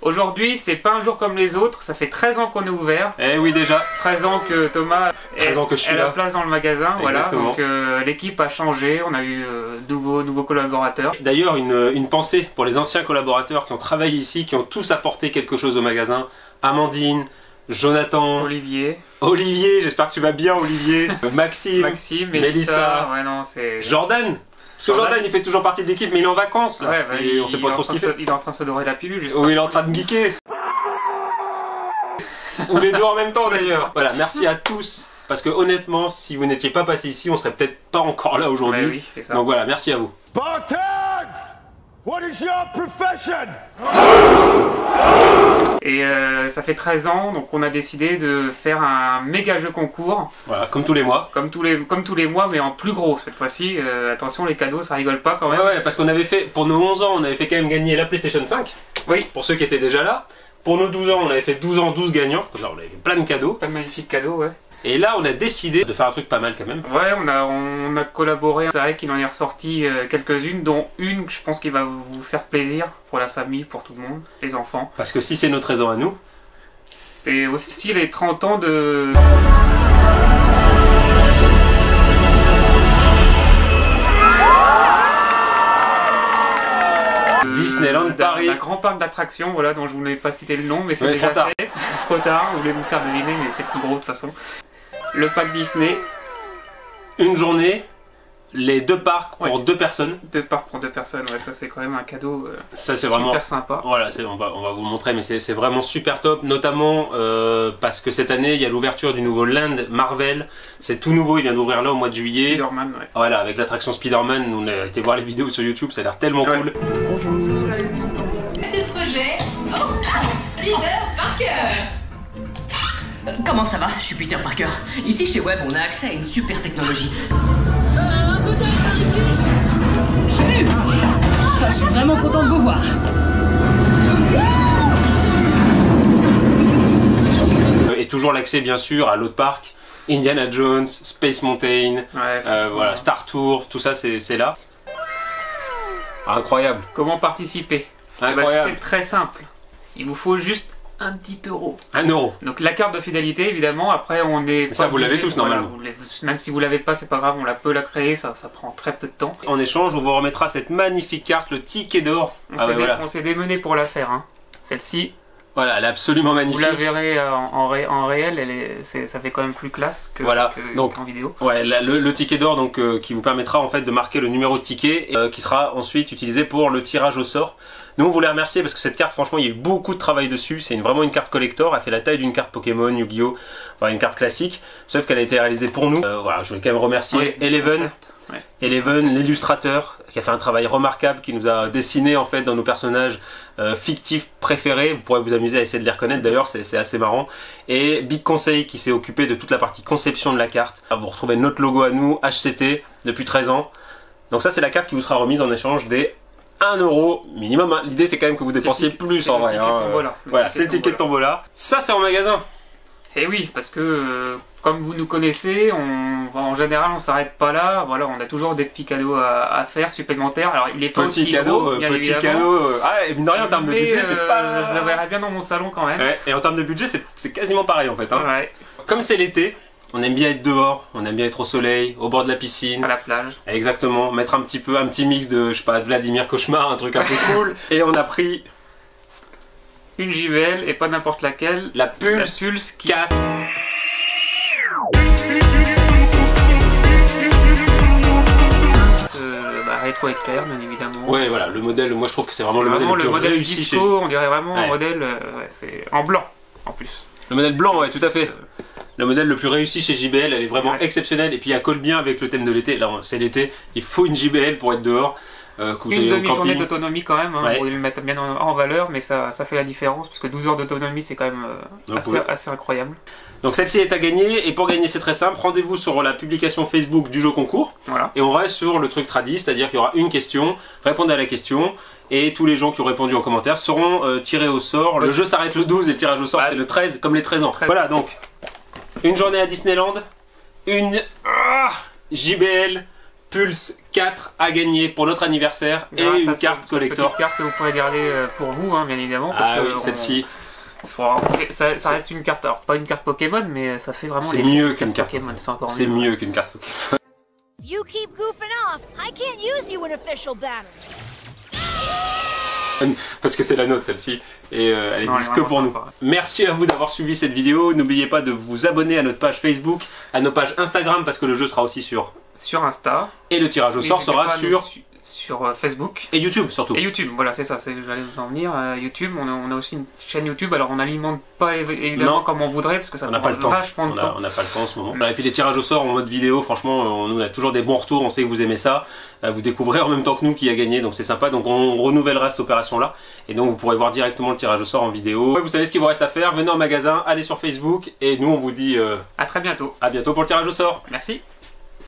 Aujourd'hui, c'est pas un jour comme les autres, ça fait 13 ans qu'on est ouvert. Eh oui, déjà. 13 ans que Thomas est à la place dans le magasin. Exactement. Voilà, donc l'équipe a changé, on a eu nouveaux collaborateurs. D'ailleurs, une pensée pour les anciens collaborateurs qui ont travaillé ici, qui ont tous apporté quelque chose au magasin. Amandine, Jonathan, Olivier, j'espère que tu vas bien, Olivier. Maxime, Mélissa, ouais, non, Jordan. Parce que Jordan, il fait toujours partie de l'équipe, mais il est en vacances. Là. Ouais, bah, et on sait pas trop ce qu'il fait. Il est en train de se dorer la pilule, juste. Ou il est en train de geeker. Ou les deux en même temps d'ailleurs. Voilà, merci à tous. Parce que honnêtement, si vous n'étiez pas passé ici, on serait peut-être pas encore là aujourd'hui. Ouais, oui, c'est ça. Donc voilà, merci à vous. Spartans! What is your profession? Et ça fait 13 ans, donc on a décidé de faire un méga jeu concours. Voilà, comme tous les mois. Comme tous les mois, mais en plus gros cette fois-ci. Attention, les cadeaux, ça rigole pas quand même. Ouais, parce qu'on avait fait, pour nos 11 ans, on avait fait quand même gagner la PlayStation 5. Oui. Pour ceux qui étaient déjà là. Pour nos 12 ans, on avait fait 12 ans, 12 gagnants. Genre, on avait fait plein de cadeaux. Plein de magnifiques cadeaux, ouais. Et là, on a décidé de faire un truc pas mal quand même. Ouais, on a collaboré. C'est vrai qu'il en est ressorti quelques-unes, dont une que je pense qui va vous faire plaisir pour la famille, pour tout le monde, les enfants. Parce que si c'est nos 13 ans à nous, c'est aussi les 30 ans de... Disneyland Paris. Un grand parc d'attractions, voilà, dont je ne voulais pas citer le nom, mais c'est déjà fait. Trop tard, vous voulez vous faire deviner, mais c'est plus gros de toute façon. Le pack Disney. Une journée, les deux parcs pour deux personnes. Deux parcs pour deux personnes, ouais, ça c'est quand même un cadeau ça, c'est super vraiment sympa. Voilà, on va vous le montrer, mais c'est vraiment super top, notamment parce que cette année, il y a l'ouverture du nouveau Land Marvel. C'est tout nouveau, il vient d'ouvrir là au mois de juillet. Spider-Man, ouais. Voilà, avec l'attraction Spider-Man, on a été voir les vidéos sur YouTube, ça a l'air tellement cool. Bonjour, allez-y, je vous en prie. De projet. Oh, Peter Parker. Comment ça va? Je suis Peter Parker. Ici chez Web, on a accès à une super technologie. Un peu d'aide par ici. Salut! Je suis vraiment content de vous voir. Et toujours l'accès bien sûr à l'autre parc, Indiana Jones, Space Mountain, voilà, Star Tour, tout ça c'est là. Incroyable. Comment participer? Incroyable. C'est très simple. Il vous faut juste un petit euro. 1 euro. Donc la carte de fidélité, évidemment, après on est... Mais ça vous l'avez tous normalement. Voilà, même si vous l'avez pas, c'est pas grave, on peut la créer, ça prend très peu de temps. En échange, on vous remettra cette magnifique carte, le ticket d'or. On s'est démené pour la faire, hein. Celle-ci. Voilà, elle est absolument magnifique. Vous la verrez en réel, ça fait quand même plus classe qu'en vidéo. Ouais, le ticket d'or donc qui vous permettra en fait de marquer le numéro de ticket qui sera ensuite utilisé pour le tirage au sort. Nous on voulait remercier parce que cette carte franchement il y a eu beaucoup de travail dessus, c'est vraiment une carte collector, elle fait la taille d'une carte Pokémon, Yu-Gi-Oh, enfin une carte classique, sauf qu'elle a été réalisée pour nous. Voilà, je voulais quand même remercier Eleven. Eleven, l'illustrateur, qui a fait un travail remarquable, qui nous a dessiné en fait dans nos personnages fictifs préférés. Vous pourrez vous amuser à essayer de les reconnaître d'ailleurs, c'est assez marrant. Et Big Conseil qui s'est occupé de toute la partie conception de la carte. Vous retrouvez notre logo à nous, HCT, depuis 13 ans. Donc ça c'est la carte qui vous sera remise en échange des 1 euro minimum. L'idée c'est quand même que vous dépensiez plus en vrai. Voilà, c'est le ticket de tombola. Ça c'est en magasin. Et oui, parce que comme vous nous connaissez, en général on s'arrête pas là. Voilà, on a toujours des petits cadeaux à faire supplémentaires. Alors il est pas aussi gros, bien évidemment. Ah, et mine de rien en termes de budget, c'est pas... Je le verrais bien dans mon salon quand même. Ouais, et en termes de budget, c'est quasiment pareil en fait. Hein. Ouais. Comme c'est l'été, on aime bien être dehors, on aime bien être au soleil, au bord de la piscine. À la plage. Exactement, mettre un petit mix de, je sais pas, de Vladimir Cauchemar, un truc un peu cool. Et on a pris... une JBL et pas n'importe laquelle. La Pulse 4. Rétro éclair, bien évidemment. Ouais, voilà, le modèle, moi je trouve que c'est vraiment le modèle le plus réussi disco, chez... on dirait vraiment un modèle, c'est en blanc en plus. Le modèle blanc, ouais, tout à fait. Le modèle le plus réussi chez JBL, elle est vraiment exceptionnelle et puis elle colle bien avec le thème de l'été. Là, c'est l'été, il faut une JBL pour être dehors. Une demi-journée d'autonomie quand même, hein, pour le mettre bien en valeur, mais ça fait la différence parce que 12 heures d'autonomie c'est quand même assez incroyable. Donc celle-ci est à gagner et pour gagner c'est très simple, rendez-vous sur la publication Facebook du jeu concours et on reste sur le truc tradi, c'est-à-dire qu'il y aura une question, répondez à la question et tous les gens qui ont répondu en commentaire seront tirés au sort. Le jeu s'arrête le 12 et le tirage au sort c'est le 13 comme les 13 ans. Voilà donc, une journée à Disneyland, une JBL Pulse 4 à gagner pour notre anniversaire et une carte collector. Une carte que vous pourrez garder pour vous, hein, bien évidemment. Parce que oui, celle-ci. Ça reste une carte, alors pas une carte Pokémon, mais ça fait vraiment. C'est mieux qu'une carte Pokémon. C'est mieux qu'une carte Pokémon. You keep goofing off. I can't use you in official battles. Parce que c'est la nôtre celle-ci et elle existe que pour nous. Merci à vous d'avoir suivi cette vidéo. N'oubliez pas de vous abonner à notre page Facebook, à nos pages Instagram parce que le jeu sera aussi sur Insta. Et le tirage au sort sera sur Facebook. Et YouTube surtout. Et YouTube, voilà, c'est ça, j'allais vous en venir. YouTube, on a aussi une petite chaîne YouTube, alors on n'alimente pas évidemment comme on voudrait, parce que ça prend vachement de temps. On n'a pas le temps en ce moment. Et puis les tirages au sort en mode vidéo, franchement, on a toujours des bons retours, on sait que vous aimez ça. Vous découvrez en même temps que nous qui a gagné, donc c'est sympa. Donc on renouvellera cette opération-là. Et donc vous pourrez voir directement le tirage au sort en vidéo. Vous savez ce qu'il vous reste à faire, venez en magasin, allez sur Facebook, et nous on vous dit à très bientôt. À bientôt pour le tirage au sort. Merci.